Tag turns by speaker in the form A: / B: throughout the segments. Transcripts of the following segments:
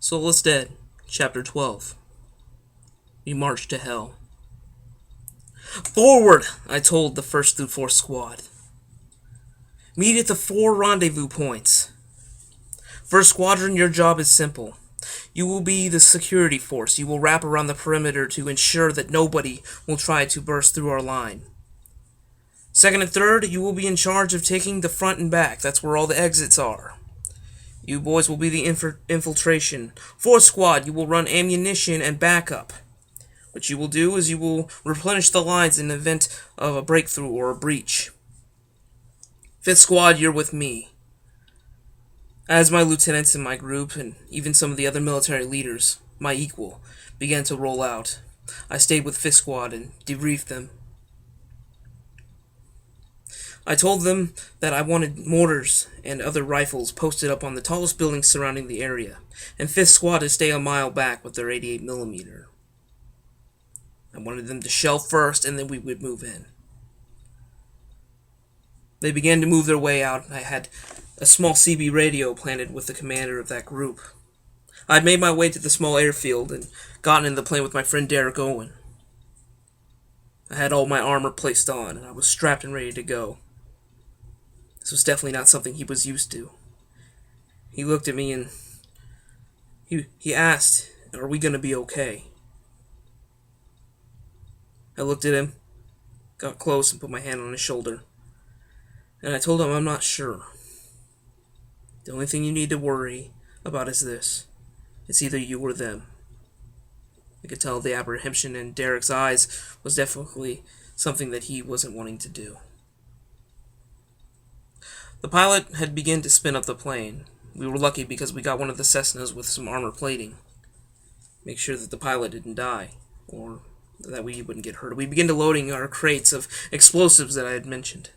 A: Soulless Dead, Chapter 12. We marched to hell. "Forward!" I told the 1st through 4th Squad. "Meet at the 4 rendezvous points. 1st Squadron, your job is simple. You will be the security force. You will wrap around the perimeter to ensure that nobody will try to burst through our line. 2nd and 3rd, you will be in charge of taking the front and back. That's where all the exits are. You boys will be the infiltration. 4th Squad, you will run ammunition and backup. What you will do is you will replenish the lines in the event of a breakthrough or a breach. 5th Squad, you're with me. As my lieutenants in my group, and even some of the other military leaders, my equal, began to roll out, I stayed with 5th Squad and debriefed them. I told them that I wanted mortars and other rifles posted up on the tallest buildings surrounding the area, and 5th Squad to stay a mile back with their 88mm. I wanted them to shell first, and then we would move in. They began to move their way out, and I had a small CB radio planted with the commander of that group. I had made my way to the small airfield and gotten in the plane with my friend Derek Owen. I had all my armor placed on, and I was strapped and ready to go. This was definitely not something he was used to. He looked at me and he asked, "Are we going to be okay?" I looked at him, got close and put my hand on his shoulder, and I told him I'm not sure. The only thing you need to worry about is this. It's either you or them. I could tell the apprehension in Derek's eyes was definitely something that he wasn't wanting to do. The pilot had begun to spin up the plane. We were lucky because we got one of the Cessnas with some armor plating. Make sure that the pilot didn't die, or that we wouldn't get hurt. We began to loading our crates of explosives that I had mentioned.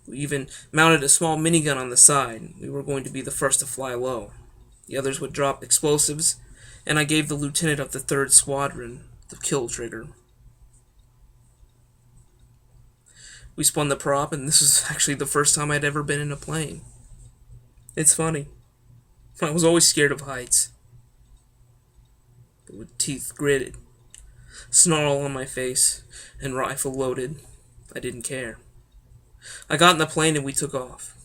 A: We even mounted a small minigun on the side. We were going to be the first to fly low. The others would drop explosives, and I gave the lieutenant of the 3rd Squadron the kill trigger. We spun the prop, and this was actually the first time I'd ever been in a plane. It's funny. I was always scared of heights. But with teeth gritted, snarl on my face, and rifle loaded, I didn't care. I got in the plane and we took off.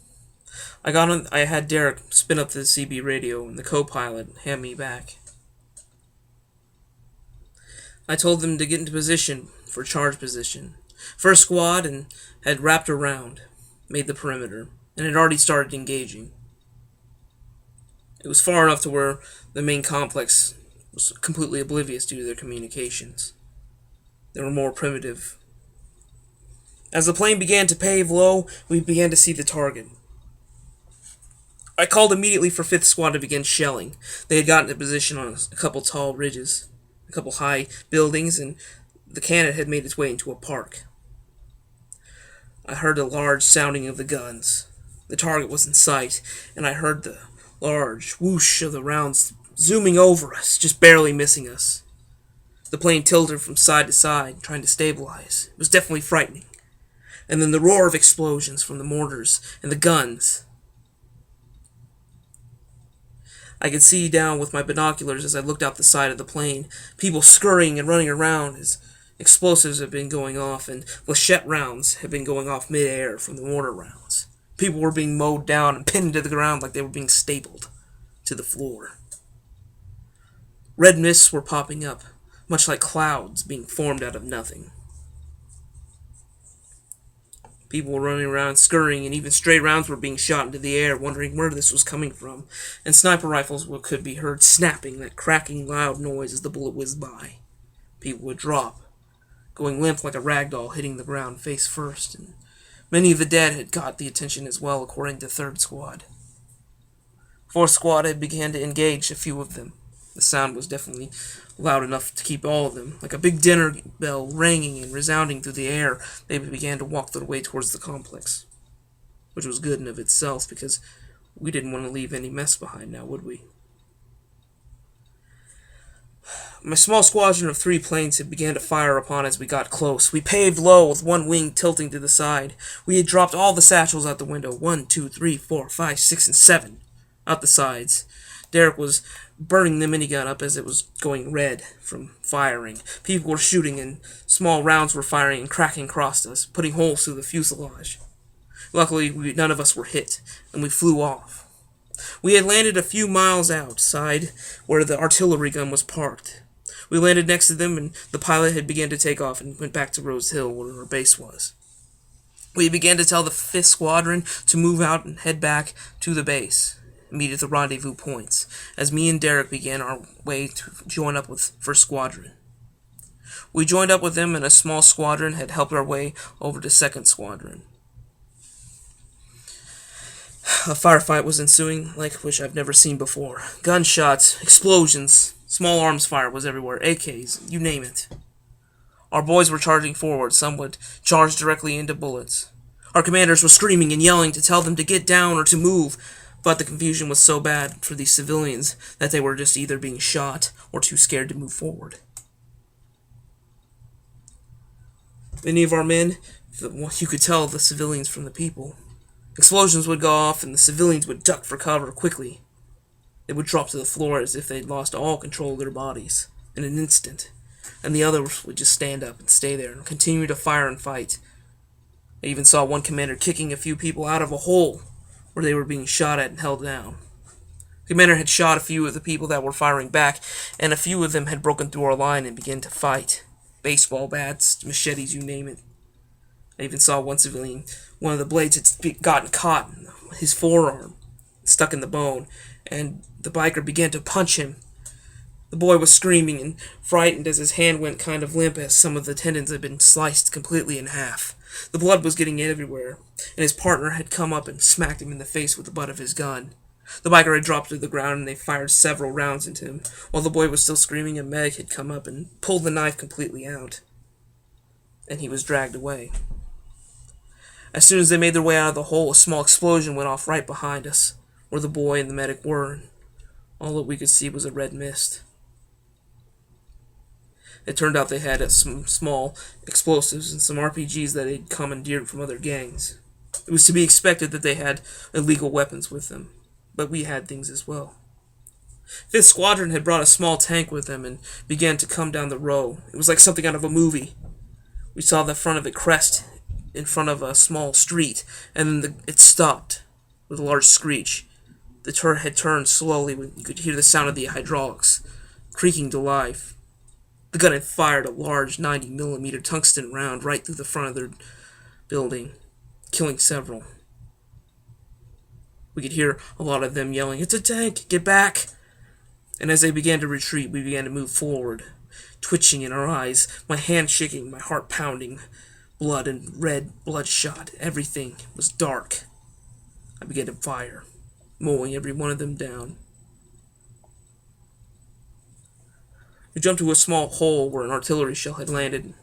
A: I had Derek spin up the CB radio and the co-pilot hand me back. I told them to get into position for charge position. 1st Squad and had wrapped around, made the perimeter, and had already started engaging. It was far enough to where the main complex was completely oblivious due to their communications. They were more primitive. As the plane began to pave low, we began to see the target. I called immediately for 5th Squad to begin shelling. They had gotten into position on a couple tall ridges, a couple high buildings, and the cannon had made its way into a park. I heard a large sounding of the guns. The target was in sight, and I heard the large whoosh of the rounds zooming over us, just barely missing us. The plane tilted from side to side, trying to stabilize. It was definitely frightening. And then the roar of explosions from the mortars and the guns. I could see down with my binoculars as I looked out the side of the plane, people scurrying and running around as explosives had been going off and flechette rounds had been going off mid-air from the mortar rounds. People were being mowed down and pinned to the ground like they were being stapled to the floor. Red mists were popping up, much like clouds being formed out of nothing. People were running around, scurrying, and even stray rounds were being shot into the air, wondering where this was coming from, and sniper rifles could be heard snapping, that cracking loud noise as the bullet whizzed by. People would drop, going limp like a rag doll, hitting the ground face first, and many of the dead had got the attention as well, according to 3rd Squad. 4th Squad had began to engage a few of them. The sound was definitely loud enough to keep all of them. Like a big dinner bell ringing and resounding through the air, they began to walk their way towards the complex. Which was good in of itself, because we didn't want to leave any mess behind now, would we? My small squadron of 3 planes had began to fire upon as we got close. We paved low with one wing tilting to the side. We had dropped all the satchels out the window. 1, 2, 3, 4, 5, 6, and 7. out the sides. Derek was burning the minigun up as it was going red from firing. People were shooting, and small rounds were firing and cracking across us, putting holes through the fuselage. Luckily, none of us were hit, and we flew off. We had landed a few miles outside where the artillery gun was parked. We landed next to them, and the pilot had begun to take off and went back to Rose Hill, where our base was. We began to tell the 5th Squadron to move out and head back to the base, meet at the rendezvous points, as me and Derek began our way to join up with 1st Squadron. We joined up with them, and a small squadron had helped our way over to 2nd Squadron. A firefight was ensuing, like which I've never seen before. Gunshots, explosions, small arms fire was everywhere, AKs, you name it. Our boys were charging forward, some would charge directly into bullets. Our commanders were screaming and yelling to tell them to get down or to move, but the confusion was so bad for these civilians that they were just either being shot or too scared to move forward. Many of our men, you could tell the civilians from the people. Explosions would go off and the civilians would duck for cover quickly. They would drop to the floor as if they'd lost all control of their bodies in an instant, and the others would just stand up and stay there and continue to fire and fight. I even saw one commander kicking a few people out of a hole where they were being shot at and held down. The commander had shot a few of the people that were firing back, and a few of them had broken through our line and began to fight. Baseball bats, machetes, you name it. I even saw one civilian, one of the blades had gotten caught in his forearm, stuck in the bone, and the biker began to punch him. The boy was screaming and frightened as his hand went kind of limp as some of the tendons had been sliced completely in half. The blood was getting everywhere, and his partner had come up and smacked him in the face with the butt of his gun. The biker had dropped to the ground and they fired several rounds into him. While the boy was still screaming, a medic had come up and pulled the knife completely out, and he was dragged away. As soon as they made their way out of the hole, a small explosion went off right behind us, where the boy and the medic were. All that we could see was a red mist. It turned out they had some small explosives and some RPGs that they'd commandeered from other gangs. It was to be expected that they had illegal weapons with them, but we had things as well. 5th Squadron had brought a small tank with them and began to come down the row. It was like something out of a movie. We saw the front of it crest in front of a small street, and then it stopped with a large screech. The turret had turned slowly when you could hear the sound of the hydraulics creaking to life. The gun had fired a large 90mm tungsten round right through the front of their building, killing several. We could hear a lot of them yelling, "It's a tank! Get back!" And as they began to retreat, we began to move forward, twitching in our eyes, my hand shaking, my heart pounding. Blood and red, bloodshot, everything was dark. I began to fire, mowing every one of them down. We jumped to a small hole where an artillery shell had landed.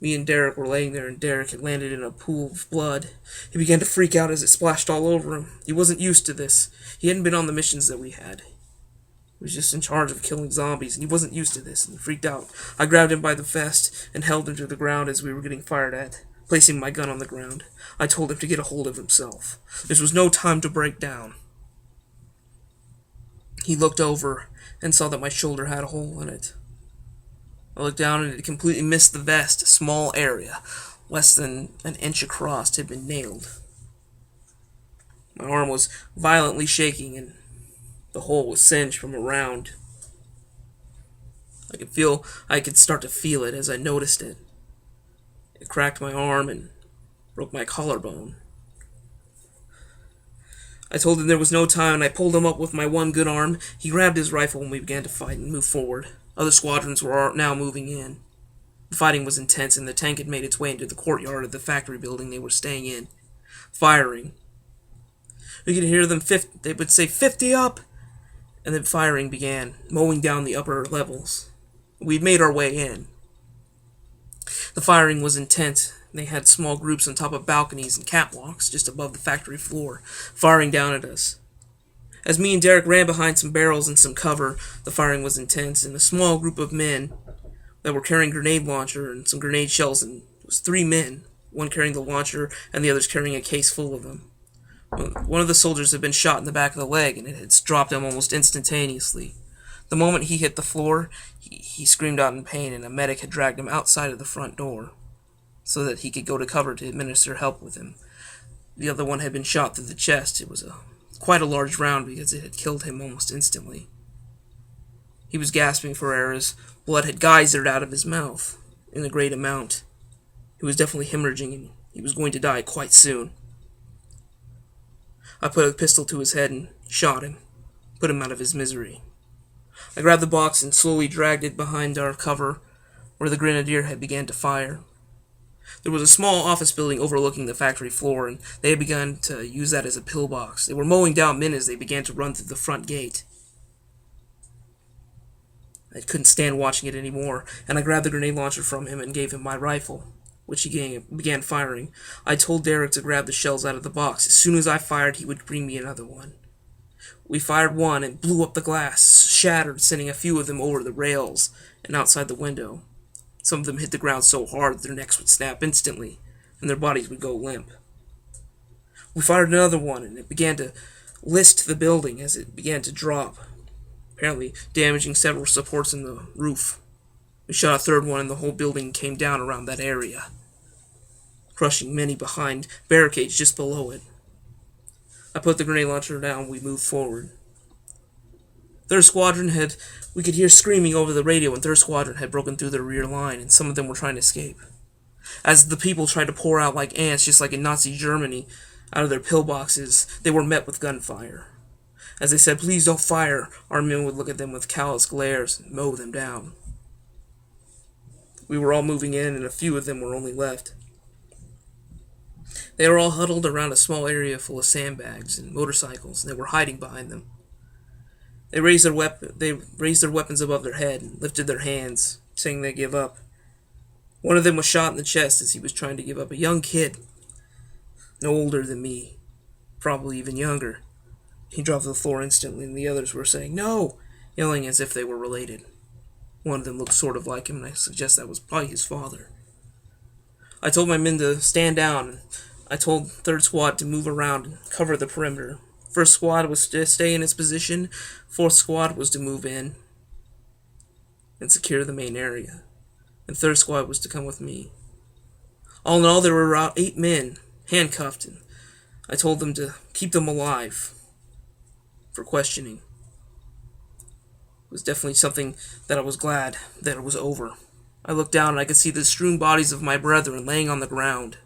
A: Me and Derek were laying there, and Derek had landed in a pool of blood. He began to freak out as it splashed all over him. He wasn't used to this. He hadn't been on the missions that we had. He was just in charge of killing zombies, and he wasn't used to this, and he freaked out. I grabbed him by the vest and held him to the ground as we were getting fired at, placing my gun on the ground. I told him to get a hold of himself. This was no time to break down. He looked over and saw that my shoulder had a hole in it. I looked down and it completely missed the vest. A small area, less than an inch across, had been nailed. My arm was violently shaking and the hole was singed from around. I could start to feel it as I noticed it. It cracked my arm and broke my collarbone. I told him there was no time, and I pulled him up with my one good arm. He grabbed his rifle, and we began to fight and move forward. Other squadrons were now moving in. The fighting was intense, and the tank had made its way into the courtyard of the factory building they were staying in, firing. We could hear them, they would say, 50 up! And then firing began, mowing down the upper levels. We'd made our way in. The firing was intense. They had small groups on top of balconies and catwalks just above the factory floor, firing down at us. As me and Derek ran behind some barrels and some cover, the firing was intense, and a small group of men that were carrying grenade launcher and some grenade shells, and it was 3 men, one carrying the launcher and the others carrying a case full of them, One of the soldiers had been shot in the back of the leg, and it had dropped him almost instantaneously. The moment he hit the floor, he screamed out in pain, and a medic had dragged him outside of the front door so that he could go to cover to administer help with him. The other one had been shot through the chest. It was quite a large round because it had killed him almost instantly. He was gasping for air as blood had geysered out of his mouth in a great amount. He was definitely hemorrhaging, and he was going to die quite soon. I put a pistol to his head and shot him, put him out of his misery. I grabbed the box and slowly dragged it behind our cover where the grenadier had begun to fire. There was a small office building overlooking the factory floor, and they had begun to use that as a pillbox. They were mowing down men as they began to run through the front gate. I couldn't stand watching it anymore, and I grabbed the grenade launcher from him and gave him my rifle, which he began firing. I told Derek to grab the shells out of the box. As soon as I fired, he would bring me another one. We fired one and blew up the glass, shattered, sending a few of them over the rails and outside the window. Some of them hit the ground so hard that their necks would snap instantly, and their bodies would go limp. We fired another one, and it began to list the building as it began to drop, apparently damaging several supports in the roof. We shot a third one, and the whole building came down around that area, crushing many behind barricades just below it. I put the grenade launcher down, and we moved forward. We could hear screaming over the radio, and 3rd Squadron had broken through their rear line, and some of them were trying to escape. As the people tried to pour out like ants, just like in Nazi Germany, out of their pillboxes, they were met with gunfire. As they said, "Please don't fire," our men would look at them with callous glares and mow them down. We were all moving in, and a few of them were only left. They were all huddled around a small area full of sandbags and motorcycles, and they were hiding behind them. They raised their weapons above their head and lifted their hands, saying they give up. One of them was shot in the chest as he was trying to give up. A young kid, no older than me, probably even younger. He dropped to the floor instantly, and the others were saying, "No!" yelling as if they were related. One of them looked sort of like him, and I suggest that was probably his father. I told my men to stand down, and I told 3rd Squad to move around and cover the perimeter. 1st Squad was to stay in its position. 4th Squad was to move in and secure the main area. And 3rd Squad was to come with me. All in all, there were around 8 men, handcuffed, and I told them to keep them alive for questioning. It was definitely something that I was glad that it was over. I looked down and I could see the strewn bodies of my brethren laying on the ground.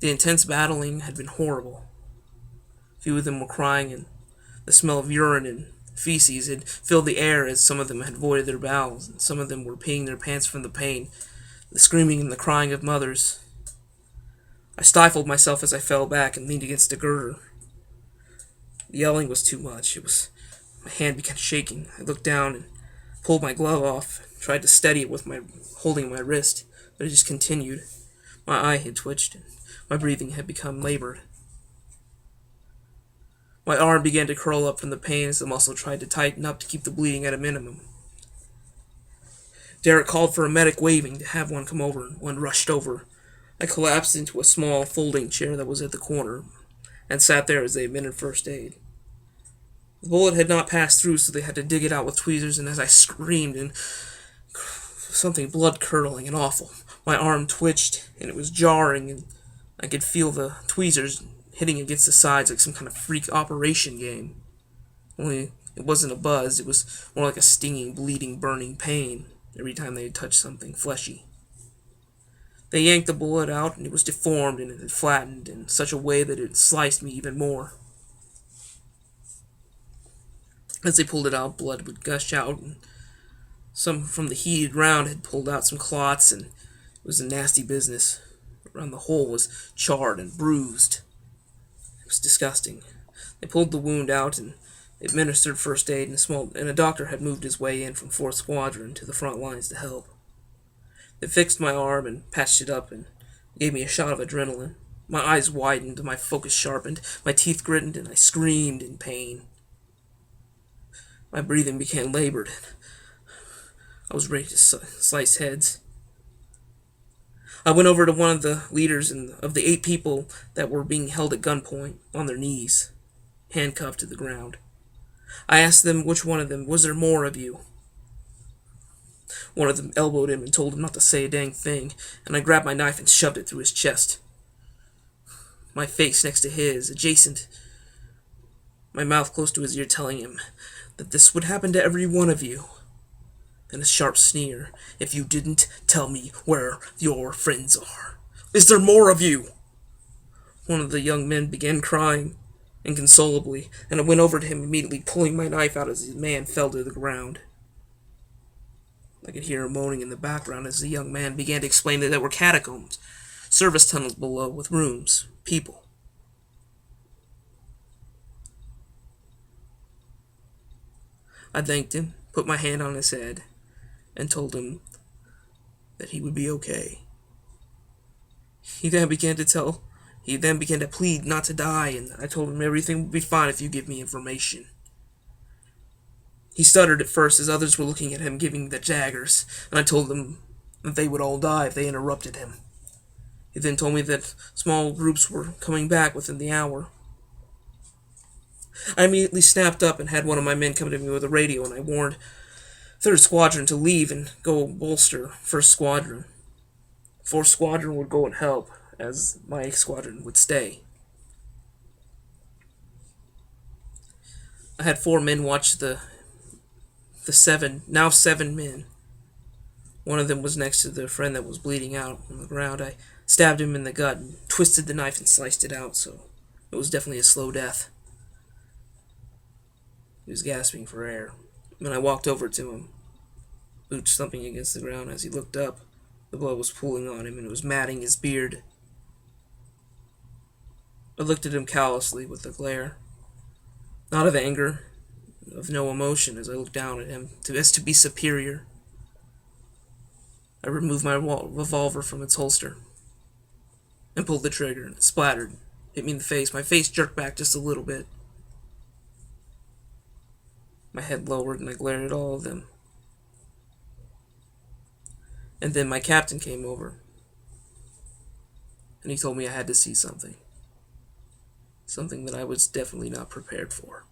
A: The intense battling had been horrible. Few of them were crying, and the smell of urine and feces had filled the air as some of them had voided their bowels, and some of them were peeing their pants from the pain, the screaming and the crying of mothers. I stifled myself as I fell back and leaned against a girder. The yelling was too much. My hand began shaking. I looked down and pulled my glove off, and tried to steady it with holding my wrist, but it just continued. My eye had twitched, and my breathing had become labored. My arm began to curl up from the pain as the muscle tried to tighten up to keep the bleeding at a minimum. Derek called for a medic, waving to have one come over, and one rushed over. I collapsed into a small folding chair that was at the corner, and sat there as they administered first aid. The bullet had not passed through, so they had to dig it out with tweezers, and as I screamed, and something blood-curdling and awful, my arm twitched, and it was jarring, and I could feel the tweezers hitting against the sides like some kind of freak operation game. Only it wasn't a buzz, it was more like a stinging, bleeding, burning pain every time they had touched something fleshy. They yanked the bullet out, and it was deformed, and it had flattened in such a way that it sliced me even more. As they pulled it out, blood would gush out, and some from the heated round had pulled out some clots, and it was a nasty business. Around the hole was charred and bruised. It was disgusting. They pulled the wound out and administered first aid, and a doctor had moved his way in from 4th Squadron to the front lines to help. They fixed my arm and patched it up and gave me a shot of adrenaline. My eyes widened, my focus sharpened, my teeth gritted, and I screamed in pain. My breathing became labored. I was ready to slice heads. I went over to one of the leaders of the 8 people that were being held at gunpoint on their knees, handcuffed to the ground. I asked them which one of them, was there more of you? One of them elbowed him and told him not to say a dang thing, and I grabbed my knife and shoved it through his chest. My face next to his, adjacent, my mouth close to his ear, telling him that this would happen to every one of you. And a sharp sneer, if you didn't tell me where your friends are. Is there more of you? One of the young men began crying inconsolably, and I went over to him immediately, pulling my knife out as the man fell to the ground. I could hear him moaning in the background as the young man began to explain that there were catacombs, service tunnels below with rooms, people. I thanked him, put my hand on his head, and told him that he would be okay. He then began to plead not to die, and I told him everything would be fine if you give me information. He stuttered at first as others were looking at him giving the daggers, and I told them that they would all die if they interrupted him. He then told me that small groups were coming back within the hour. I immediately snapped up and had one of my men come to me with a radio, and I warned 3rd Squadron to leave and go bolster 1st Squadron. 4th Squadron would go and help, as my squadron would stay. I had 4 men watch the 7 men. One of them was next to the friend that was bleeding out on the ground. I stabbed him in the gut and twisted the knife and sliced it out, so it was definitely a slow death. He was gasping for air. When I walked over to him, boots thumping against the ground as he looked up, the blood was pooling on him and it was matting his beard. I looked at him callously with a glare, not of anger, of no emotion, as I looked down at him, as to be superior. I removed my revolver from its holster and pulled the trigger, and it splattered, hit me in the face. My face jerked back just a little bit. My head lowered and I glared at all of them. And then my captain came over, and he told me I had to see something. Something that I was definitely not prepared for.